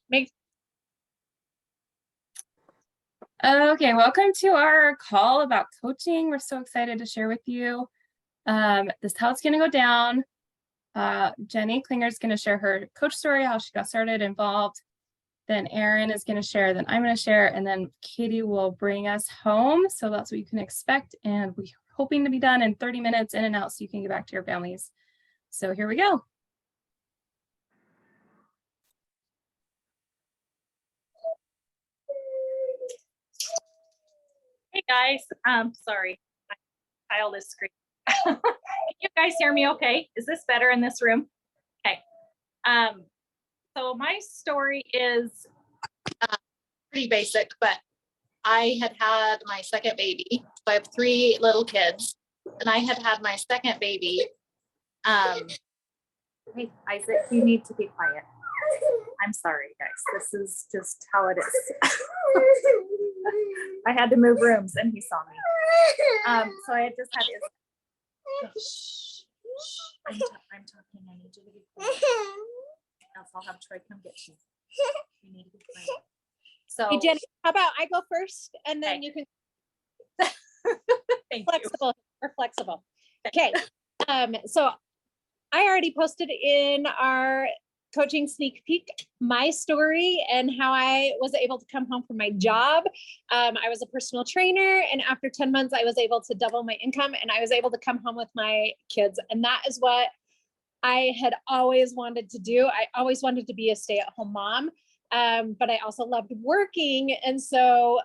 Make Okay, welcome to our call about coaching. We're so excited to share with you. This is how it's going to go down. Jenny Klinger is going to share her coach story, how she got started, involved. Then Erin is going to share, then I'm going to share, and then Katie will bring us home. So that's what you can expect. And we're hoping to be done in 30 minutes in and out so you can get back to your families. So here we go. Hey guys, sorry, I tile this screen. Can you guys hear me okay? Is this better in this room? Okay. So my story is pretty basic, but I had my second baby. So I have 3 little kids, and I had my second baby. Hey, Isaac, you need to be quiet. I'm sorry, guys. This is just how it is. I had to move rooms, and he saw me. So I had just had his. I'm talking. I need you to be quiet. Else I'll have Troy come get you. You need to be quiet. So, hey Jenny, how about I go first, and then you can. Flexible. Okay. So I already posted in our coaching sneak peek my story and how I was able to come home from my job. I was a personal trainer, and after 10 months, I was able to double my income, and I was able to come home with my kids. And that is what I had always wanted to do. I always wanted to be a stay-at-home mom, but I also loved working. And so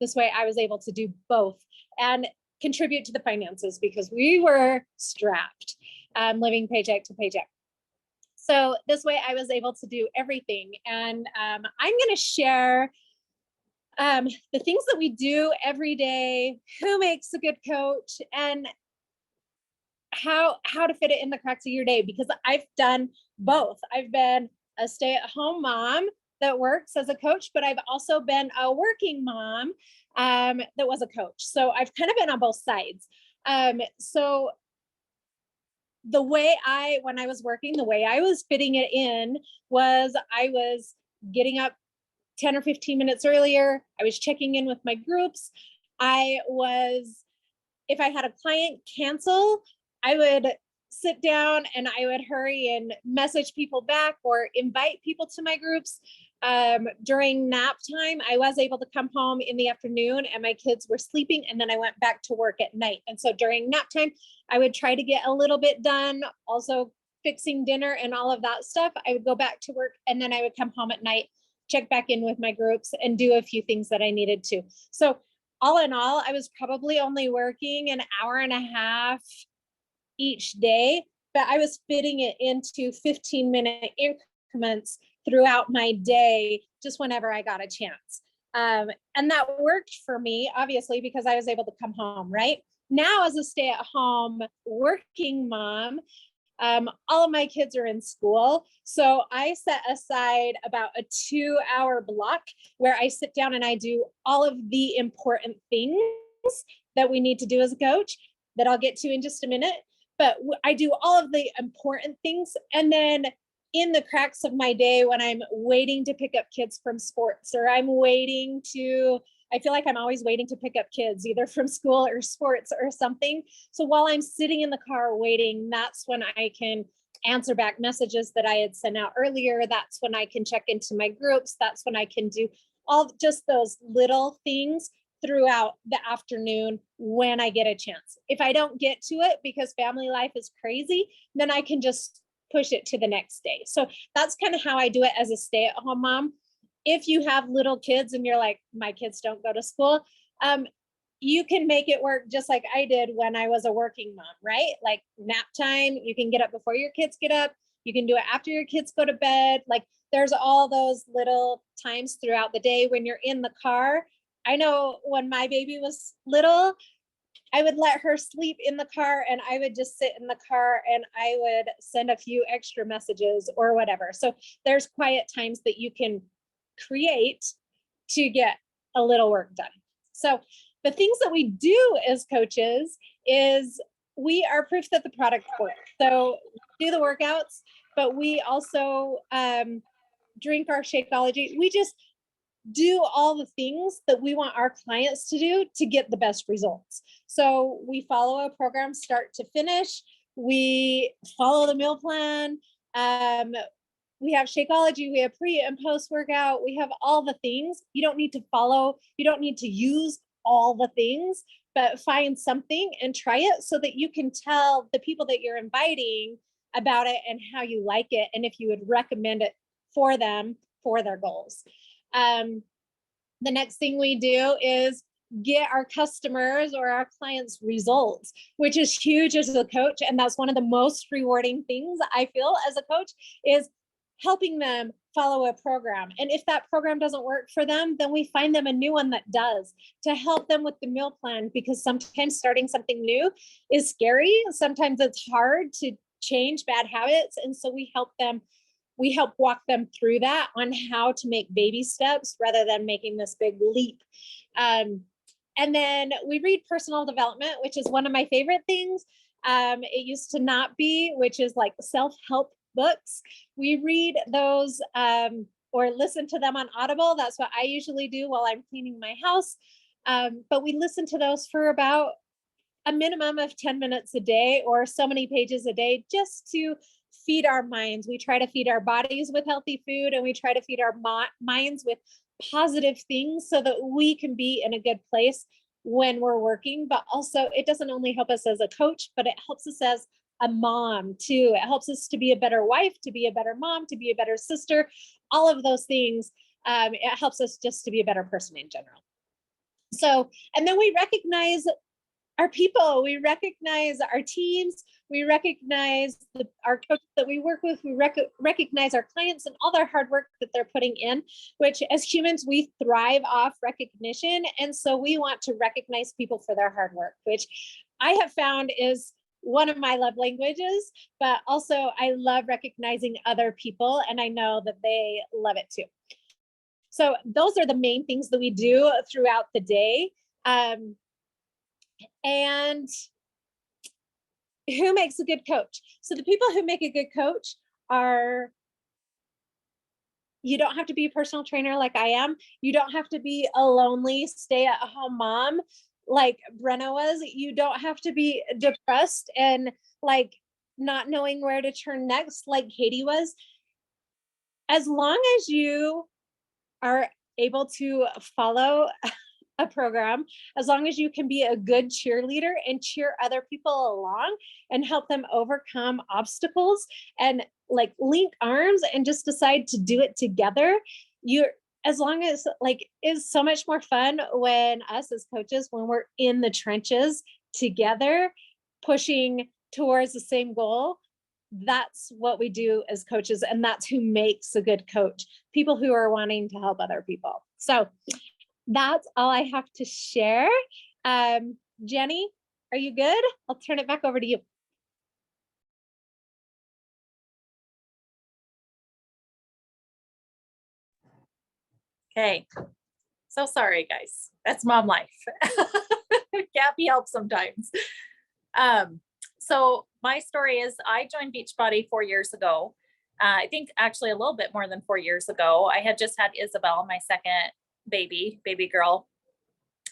this way I was able to do both and contribute to the finances because we were strapped, living paycheck to paycheck. So this way I was able to do everything. And I'm going to share the things that we do every day, who makes a good coach, and how to fit it in the cracks of your day, because I've done both. I've been a stay-at-home mom that works as a coach, but I've also been a working mom that was a coach. So I've kind of been on both sides. So when I was working, the way I was fitting it in was I was getting up 10 or 15 minutes earlier. I was checking in with my groups. If I had a client cancel, I would sit down and I would hurry and message people back or invite people to my groups. During nap time, I was able to come home in the afternoon and my kids were sleeping, and then I went back to work at night. And so during nap time, I would try to get a little bit done, also fixing dinner and all of that stuff. I would go back to work, and then I would come home at night, check back in with my groups, and do a few things that I needed to. So all in all, I was probably only working an hour and a half each day, but I was fitting it into 15-minute increments throughout my day, just whenever I got a chance. And that worked for me, obviously, because I was able to come home, right? Now, as a stay-at-home working mom, all of my kids are in school. So I set aside about a 2-hour block where I sit down and I do all of the important things that we need to do as a coach that I'll get to in just a minute. But I do all of the important things. And then in the cracks of my day, when I'm waiting to pick up kids from sports, or I feel like I'm always waiting to pick up kids, either from school or sports or something. So while I'm sitting in the car waiting, that's when I can answer back messages that I had sent out earlier. That's when I can check into my groups. That's when I can do all just those little things throughout the afternoon when I get a chance. If I don't get to it because family life is crazy, then I can just push it to the next day. So that's kind of how I do it as a stay-at-home mom. If you have little kids and you're like, my kids don't go to school, you can make it work just like I did when I was a working mom, right? Like nap time, you can get up before your kids get up. You can do it after your kids go to bed. Like there's all those little times throughout the day when you're in the car. I know when my baby was little, I would let her sleep in the car and I would just sit in the car and I would send a few extra messages or whatever. So there's quiet times that you can create to get a little work done. So the things that we do as coaches is we are proof that the product works. So we do the workouts, but we also drink our Shakeology. We just do all the things that we want our clients to do to get the best results. So we follow a program start to finish. We follow the meal plan. We have Shakeology, we have pre and post workout, we have all the things. You don't need to follow, you don't need to use all the things, but find something and try it so that you can tell the people that you're inviting about it and how you like it, and if you would recommend it for them for their goals. The next thing we do is get our customers or our clients results, which is huge as a coach. And that's one of the most rewarding things I feel as a coach, is helping them follow a program. And if that program doesn't work for them, then we find them a new one that does, to help them with the meal plan, because sometimes starting something new is scary. Sometimes it's hard to change bad habits. And so we help walk them through that on how to make baby steps rather than making this big leap. And then we read personal development, which is one of my favorite things. It used to not be, which is like self-help books. We read those or listen to them on Audible. That's what I usually do while I'm cleaning my house. But we listen to those for about a minimum of 10 minutes a day, or so many pages a day, just to feed our minds. We try to feed our bodies with healthy food, and we try to feed our minds with positive things so that we can be in a good place when we're working. But also, it doesn't only help us as a coach, but it helps us as a mom too. It helps us to be a better wife, to be a better mom, to be a better sister, all of those things. It helps us just to be a better person in general. So, and then we recognize our people, we recognize our teams, we recognize our coaches that we work with, we recognize our clients and all their hard work that they're putting in, which as humans, we thrive off recognition. And so we want to recognize people for their hard work, which I have found is one of my love languages, but also I love recognizing other people, and I know that they love it too. So those are the main things that we do throughout the day. And who makes a good coach? So the people who make a good coach are, you don't have to be a personal trainer like I am. You don't have to be a lonely stay-at-home mom like Brenna was. You don't have to be depressed and like not knowing where to turn next like Katie was. As long as you are able to follow a program, as long as you can be a good cheerleader and cheer other people along and help them overcome obstacles and like link arms and just decide to do it together, as long as like, it's so much more fun when us as coaches, when we're in the trenches together, pushing towards the same goal. That's what we do as coaches. And that's who makes a good coach, people who are wanting to help other people. So that's all I have to share. Jenny, are you good? I'll turn it back over to you. Okay. So sorry, guys. That's mom life. Can't be helped sometimes. So my story is I joined Beachbody 4 years ago. I think actually a little bit more than 4 years ago. I had just had Isabel, my second baby girl,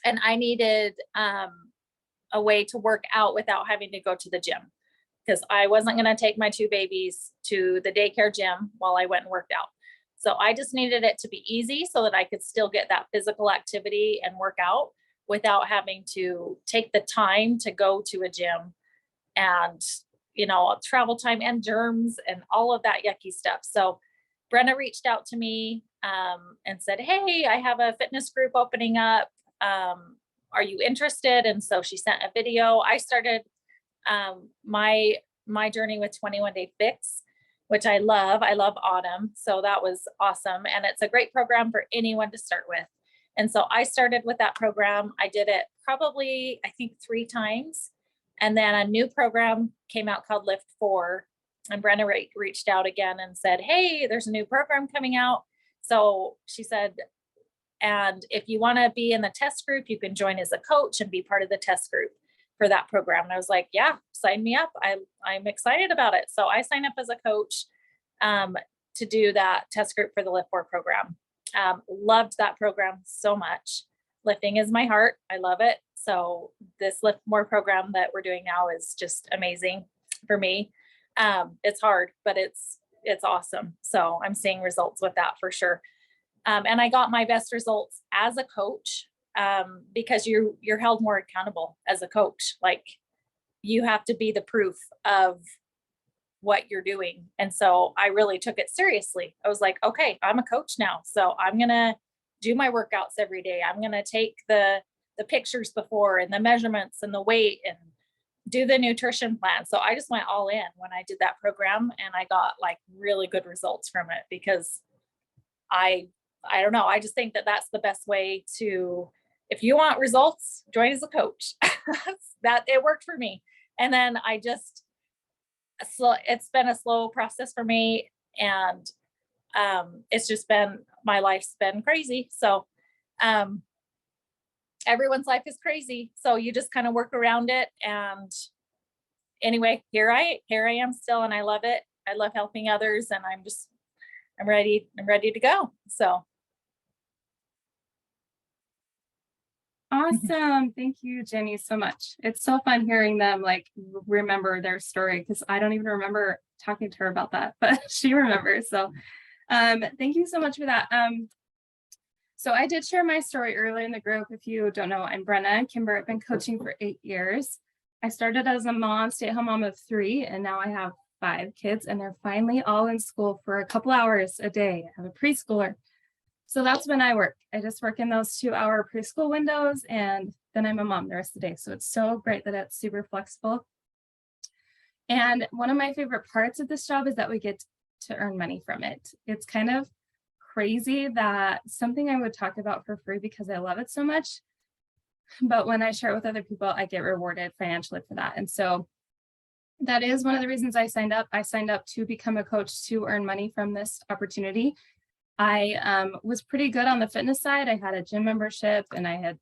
and I needed a way to work out without having to go to the gym, because I wasn't going to take my two babies to the daycare gym while I went and worked out. So I just needed it to be easy so that I could still get that physical activity and work out without having to take the time to go to a gym and, travel time and germs and all of that yucky stuff. So Brenna reached out to me and said, "Hey, I have a fitness group opening up. Are you interested?" And so she sent a video. I started my journey with 21 Day Fix, which I love. I love Autumn. So that was awesome. And it's a great program for anyone to start with. And so I started with that program. I did it probably, I think 3 times. And then a new program came out called Lift 4. And Brenna reached out again and said, "Hey, there's a new program coming out." So she said, "And if you want to be in the test group, you can join as a coach and be part of the test group for that program." And I was like, "Yeah, sign me up. I'm excited about it." So I signed up as a coach. to do that test group for the Lift More program. Loved that program so much. Lifting is my heart. I love it. So this Lift More program that we're doing now is just amazing for me. It's hard, but it's awesome. So I'm seeing results with that for sure. And I got my best results as a coach, because you're held more accountable as a coach. Like, you have to be the proof of what you're doing. And so I really took it seriously. I was like, okay, I'm a coach now. So I'm going to do my workouts every day. I'm going to take the pictures before and the measurements and the weight and do the nutrition plan. So I just went all in when I did that program, and I got like really good results from it, because I don't know. I just think that that's the best way to, if you want results, join as a coach. That it worked for me. And then it's been a slow process for me, and it's just been, my life's been crazy. So everyone's life is crazy. So you just kind of work around it. And anyway, here I am still, and I love it. I love helping others, and I'm ready to go. So. Awesome. Thank you, Jenny, so much. It's so fun hearing them like remember their story, because I don't even remember talking to her about that, but she remembers. So thank you so much for that. So I did share my story earlier in the group. If you don't know, I'm Brenna Kimber. I've been coaching for 8 years. I started as a mom, stay-at-home mom of 3, and now I have 5 kids, and they're finally all in school for a couple hours a day. I have a preschooler. So that's when I work. I just work in those 2-hour preschool windows, and then I'm a mom the rest of the day. So it's so great that it's super flexible. And one of my favorite parts of this job is that we get to earn money from it. It's kind of crazy that something I would talk about for free because I love it so much. But when I share it with other people, I get rewarded financially for that. And so that is one of the reasons I signed up. I signed up to become a coach to earn money from this opportunity. I was pretty good on the fitness side. I had a gym membership, and I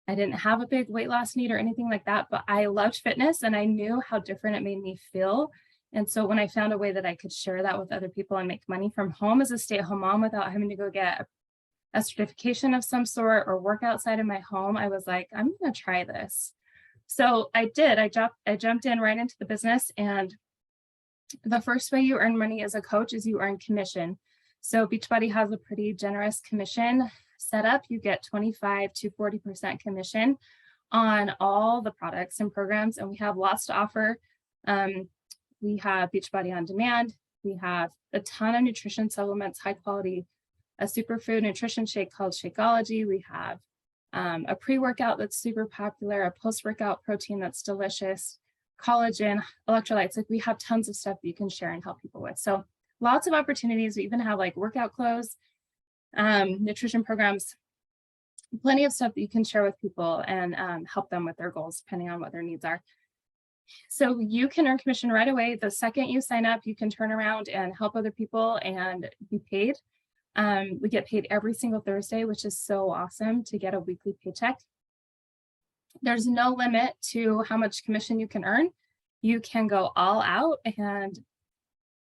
didn't have a big weight loss need or anything like that, but I loved fitness, and I knew how different it made me feel. And so when I found a way that I could share that with other people and make money from home as a stay-at-home mom without having to go get a certification of some sort or work outside of my home, I was like, I'm going to try this. So I did. I jumped in right into the business. And the first way you earn money as a coach is you earn commission. So Beachbody has a pretty generous commission set up. You get 25 to 40% commission on all the products and programs, and we have lots to offer. We have Beachbody On Demand. We have a ton of nutrition supplements, high quality, a superfood nutrition shake called Shakeology. We have a pre-workout that's super popular, a post-workout protein that's delicious, collagen, electrolytes. Like, we have tons of stuff that you can share and help people with. So lots of opportunities. We even have like workout clothes, nutrition programs, plenty of stuff that you can share with people and help them with their goals, depending on what their needs are. So you can earn commission right away. The second you sign up, you can turn around and help other people and be paid. We get paid every single Thursday, which is so awesome to get a weekly paycheck. There's no limit to how much commission you can earn. You can go all out and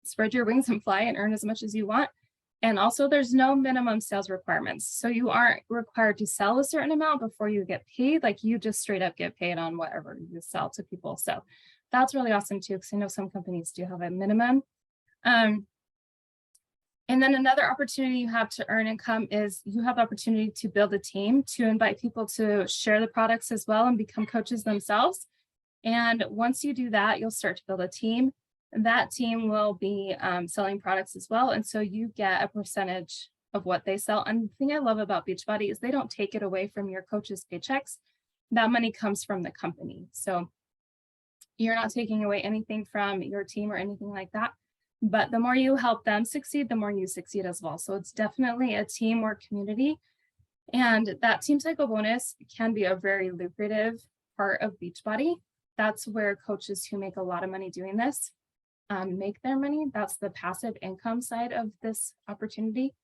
spread your wings and fly and earn as much as you want. And also, there's no minimum sales requirements. So you aren't required to sell a certain amount before you get paid. Like, you just straight up get paid on whatever you sell to people. So that's really awesome too, because I know some companies do have a minimum. And then another opportunity you have to earn income is you have the opportunity to build a team, to invite people to share the products as well and become coaches themselves. And once you do that, you'll start to build a team. That team will be selling products as well. And so you get a percentage of what they sell. And the thing I love about Beachbody is they don't take it away from your coach's paychecks. That money comes from the company. So you're not taking away anything from your team or anything like that. But the more you help them succeed, the more you succeed as well. So it's definitely a teamwork community. And that team cycle bonus can be a very lucrative part of Beachbody. That's where coaches who make a lot of money doing this make their money. That's the passive income side of this opportunity.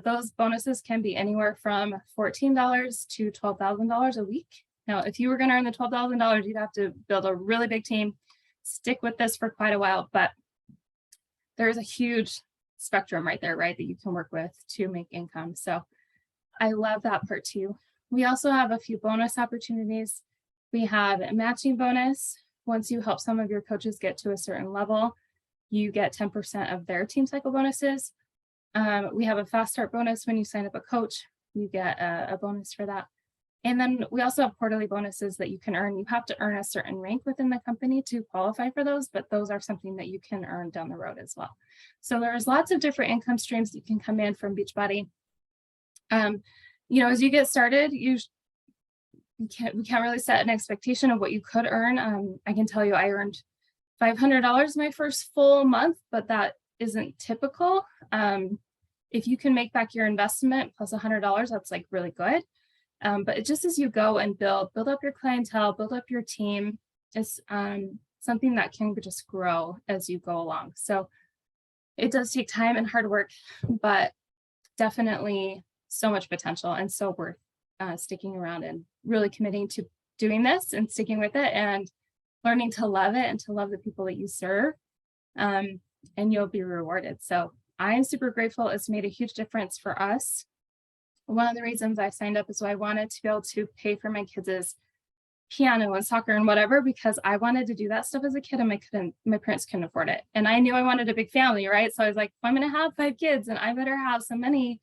Those bonuses can be anywhere from $14 to $12,000 a week. Now, if you were going to earn the $12,000, you'd have to build a really big team, stick with this for quite a while, but there's a huge spectrum right there, right, that you can work with to make income. So I love that part too. We also have a few bonus opportunities. We have a matching bonus. Once you help some of your coaches get to a certain level, you get 10% of their team cycle bonuses. We have a fast start bonus. When you sign up a coach, you get a bonus for that. And then we also have quarterly bonuses that you can earn. You have to earn a certain rank within the company to qualify for those, but those are something that you can earn down the road as well. So there's lots of different income streams that can come in from Beachbody. You know, as you get started, we can't really set an expectation of what you could earn. I can tell you I earned $500 my first full month, but that isn't typical. If you can make back your investment plus $100, that's like really good. But it just as you go and build up your clientele, build up your team, is something that can just grow as you go along. So it does take time and hard work, but definitely so much potential and so worth sticking around and really committing to doing this and sticking with it and learning to love it and to love the people that you serve, and you'll be rewarded. So I'm super grateful. It's made a huge difference for us. One of the reasons I signed up is I wanted to be able to pay for my kids' piano and soccer and whatever, because I wanted to do that stuff as a kid and my parents couldn't afford it. And I knew I wanted a big family, right? So I was like, if I'm going to have 5 kids, and I better have some money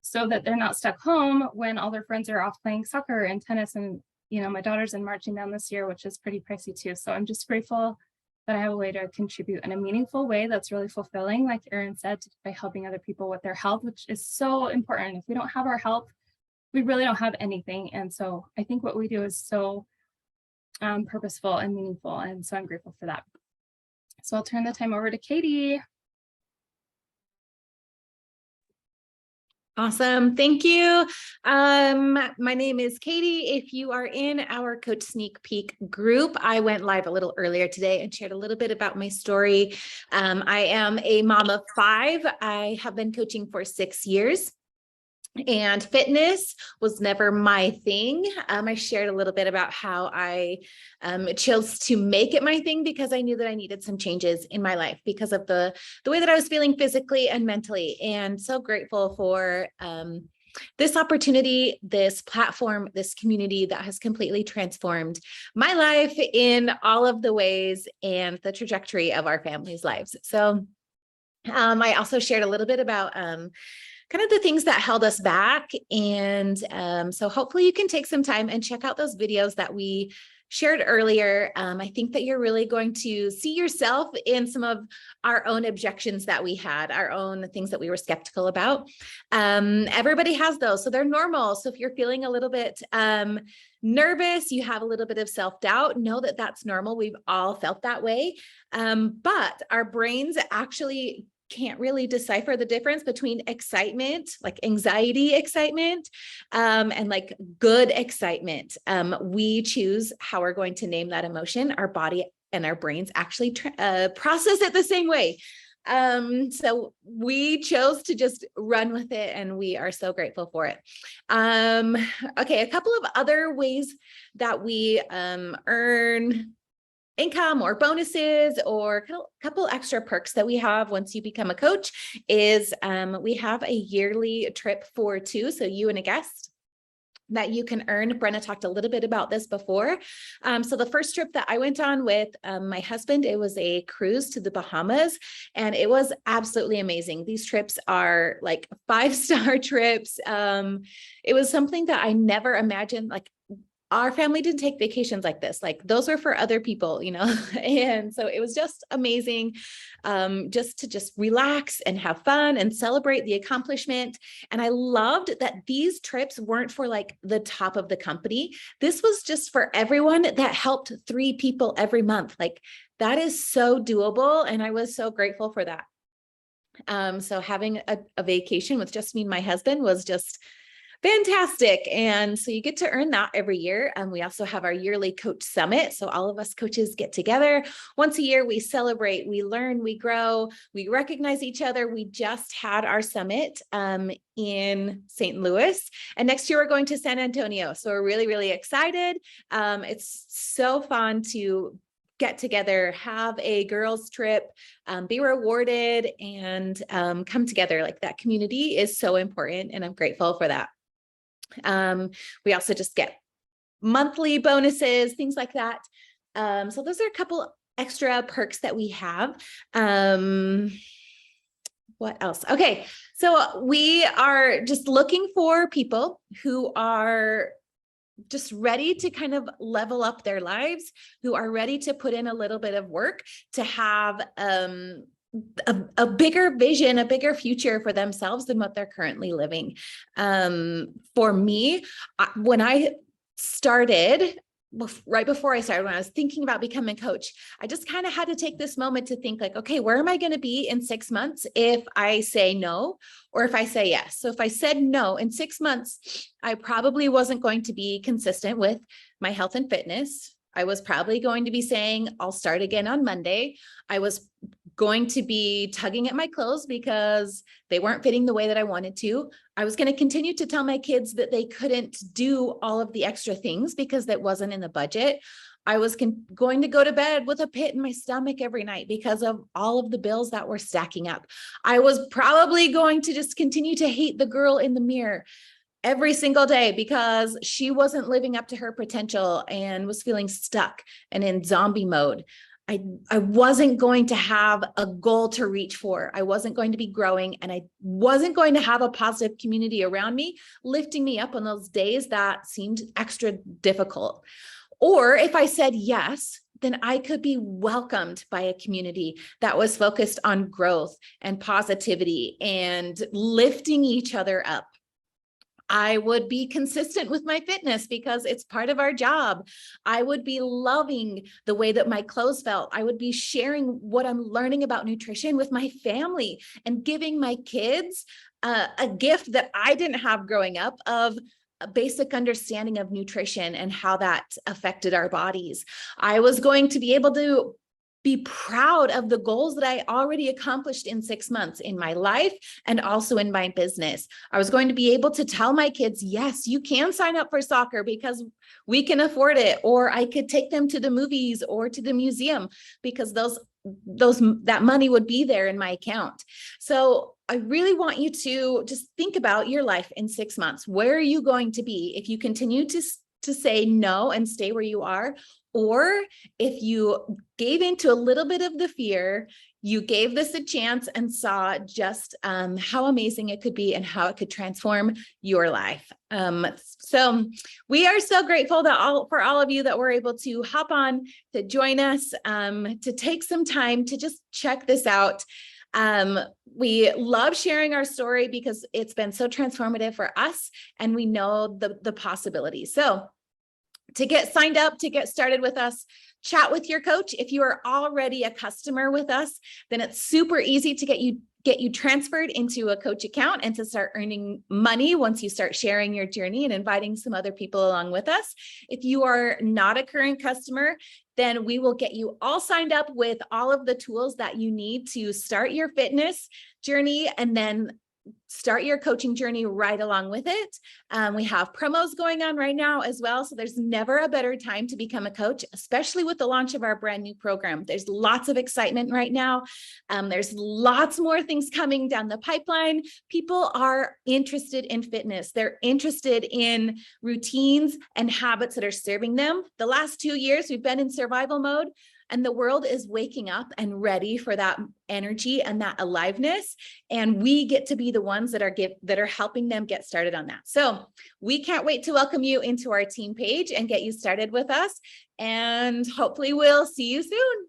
so that they're not stuck home when all their friends are off playing soccer and tennis. And, you know, my daughter's in marching band this year, which is pretty pricey too. So I'm just grateful that I have a way to contribute in a meaningful way that's really fulfilling, like Erin said, by helping other people with their health, which is so important. If we don't have our health, we really don't have anything. And so I think what we do is so purposeful and meaningful. And so I'm grateful for that. So I'll turn the time over to Katie. Awesome. Thank you. My name is Katie. If you are in our Coach Sneak Peek group, I went live a little earlier today and shared a little bit about my story. I am a mom of 5. I have been coaching for 6 years. And fitness was never my thing. I shared a little bit about how I chose to make it my thing because I knew that I needed some changes in my life because of the way that I was feeling physically and mentally. And so grateful for this opportunity, this platform, this community that has completely transformed my life in all of the ways and the trajectory of our family's lives. So I also shared a little bit about kind of the things that held us back. And so hopefully you can take some time and check out those videos that we shared earlier. I think that you're really going to see yourself in some of our own objections that we had, our own things that we were skeptical about. Everybody has those, so they're normal. So if you're feeling a little bit nervous, you have a little bit of self-doubt, know that that's normal. We've all felt that way. But our brains actually can't really decipher the difference between excitement, like anxiety excitement, and like good excitement. We choose how we're going to name that emotion. Our body and our brains actually process it the same way. So we chose to just run with it, and we are so grateful for it. Okay, a couple of other ways that we earn income or bonuses or a couple extra perks that we have once you become a coach is we have a yearly trip for 2, so you and a guest, that you can earn. Brenna talked a little bit about this before. So the first trip that I went on with my husband, it was a cruise to the Bahamas, and it was absolutely amazing. These trips are like 5-star trips. It was something that I never imagined. Like, our family didn't take vacations like this. Like, those were for other people, you know? And so it was just amazing, just to relax and have fun and celebrate the accomplishment. And I loved that these trips weren't for like the top of the company. This was just for everyone that helped 3 people every month. Like, that is so doable. And I was so grateful for that. So having a vacation with just me and my husband was just fantastic. And so you get to earn that every year. And we also have our yearly coach summit. So all of us coaches get together once a year. We celebrate, we learn, we grow, we recognize each other. We just had our summit in St. Louis, and next year we're going to San Antonio. So we're really, really excited. It's so fun to get together, have a girls trip, be rewarded, and come together. Like, that community is so important, and I'm grateful for that. We also just get monthly bonuses, things like that. So those are a couple extra perks that we have. What else? Okay, so we are just looking for people who are just ready to kind of level up their lives, who are ready to put in a little bit of work to have a bigger vision, a bigger future for themselves than what they're currently living. For me, when I started, right before I started, when I was thinking about becoming a coach, I just kind of had to take this moment to think like, okay, where am I going to be in 6 months if I say no, or if I say yes? So if I said no in 6 months, I probably wasn't going to be consistent with my health and fitness. I was probably going to be saying, I'll start again on Monday. I was going to be tugging at my clothes because they weren't fitting the way that I wanted to. I was going to continue to tell my kids that they couldn't do all of the extra things because that wasn't in the budget. I was going to go to bed with a pit in my stomach every night because of all of the bills that were stacking up. I was probably going to just continue to hate the girl in the mirror every single day because she wasn't living up to her potential and was feeling stuck and in zombie mode. I wasn't going to have a goal to reach for. I wasn't going to be growing, and I wasn't going to have a positive community around me, lifting me up on those days that seemed extra difficult. Or if I said yes, then I could be welcomed by a community that was focused on growth and positivity and lifting each other up. I would be consistent with my fitness because it's part of our job. I would be loving the way that my clothes felt. I would be sharing what I'm learning about nutrition with my family and giving my kids a gift that I didn't have growing up of a basic understanding of nutrition and how that affected our bodies. I was going to be able to be proud of the goals that I already accomplished in 6 months in my life and also in my business. I was going to be able to tell my kids, yes, you can sign up for soccer because we can afford it. Or I could take them to the movies or to the museum because that money would be there in my account. So I really want you to just think about your life in 6 months. Where are you going to be if you continue to say no and stay where you are? Or if you gave into a little bit of the fear, you gave this a chance and saw just how amazing it could be and how it could transform your life. So we are so grateful for all of you that were able to hop on to join us, to take some time to just check this out. We love sharing our story because it's been so transformative for us, and we know the possibilities. So to get signed up, to get started with us, chat with your coach. If you are already a customer with us, then it's super easy to get you transferred into a coach account and to start earning money once you start sharing your journey and inviting some other people along with us. If you are not a current customer, then we will get you all signed up with all of the tools that you need to start your fitness journey and then start your coaching journey right along with it. We have promos going on right now as well. So there's never a better time to become a coach, especially with the launch of our brand new program. There's lots of excitement right now. There's lots more things coming down the pipeline. People are interested in fitness. They're interested in routines and habits that are serving them. The last 2 years, we've been in survival mode. And the world is waking up and ready for that energy and that aliveness. And we get to be the ones that are helping them get started on that. So we can't wait to welcome you into our team page and get you started with us. And hopefully we'll see you soon.